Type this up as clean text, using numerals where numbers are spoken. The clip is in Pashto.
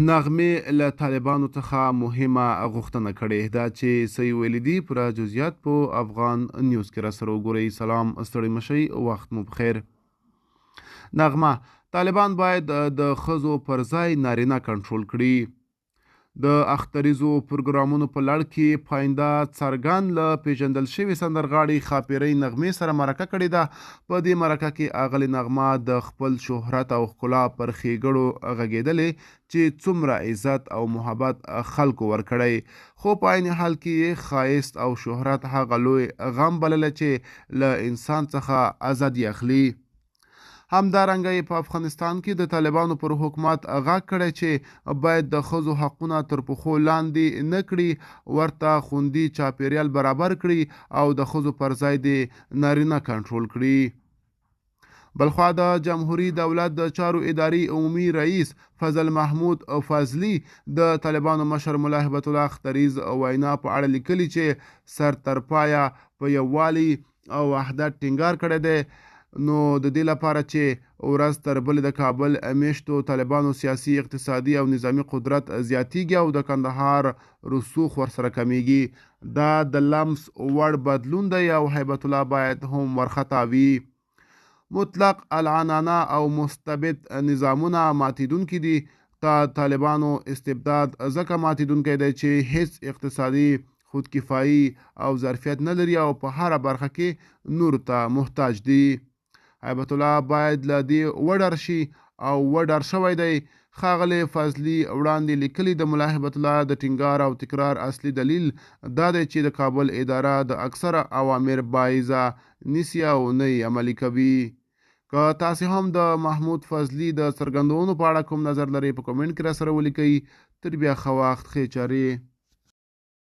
نغمې له طالبانو څخه مهمه غوښتنه کړې ده چې څه یې ویلي دي پوره جزئیات په افغان نیوز کې راسره وګورئ. سلام، ستړي مشئ، وخت مو بخیر. نغمه: طالبان باید د ښځو پر ځای نارینه کنټرول کړي. د اختریزو پروګرامونو په لړ کې پاینده څرګند له پیژندل شوې سندرغاړې ښاپیرۍ نغمې سره مرکه کړې ده. په دې مرکه کې اغلې نغمه د خپل شهرت او ښکلا پر ښېګړو غږېدلې چې څومره عزت او محبت خلکو ورکړی، خو په عین حال کې یې ښایست او شهرت هغه لوی غم بللی چې له انسان څخه ازادي اخلي. همدارنګه یې په افغانستان کې د طالبانو پر حکومت غږ کړی چې باید د ښځو حقونه تر پښو لاندې نه کړي، ورته خوندي چاپیریال برابر کړي او د ښځو پر ځای د نارینه کنټرول کړي. بلخوا د جمهوریت دولت د چارو ادارې عمومي رئیس فضل محمود فضلي د طالبانو مشر ملا هبت الله اختریز وینا په اړه لیکلي چې سر تر پایه په یووالي او وحدت ټینګار کړی دی. نو د دې لپاره چې ورځ تر بلې د کابل میشتو طالبانو سیاسي، اقتصادي او نظامی قدرت زیاتیږي او د کندهار رسوخ ورسره کمیږي. دا د لمس وړ بدلون دی او هیبت الله باید هم ورخطا وي. مطلق العنانه او مستبد نظامونه ماتیدونکي دي. طالبانو استبداد ځکه ماتیدونکی دی چې هیڅ اقتصادي خودکفایي او ظرفیت نه لري او په هره برخه کې نور ته محتاج دي. هیبت الله باید له دې وډار شي او وډار شوی دی. ښاغلی فضلي وړاندې لیکلي د ملا هبت الله د ټینګار او تکرار اصلي دلیل دا دی چې د کابل اداره د اکثره اوامر بایزه نیسي او نه یې عملي کوي. که تاسې هم د محمود فضلي د څرګندونو په اړه کوم نظر لرئ په کمنټ کې راسره ولیکئ. تر بیا ښه وخت، ښې چارې.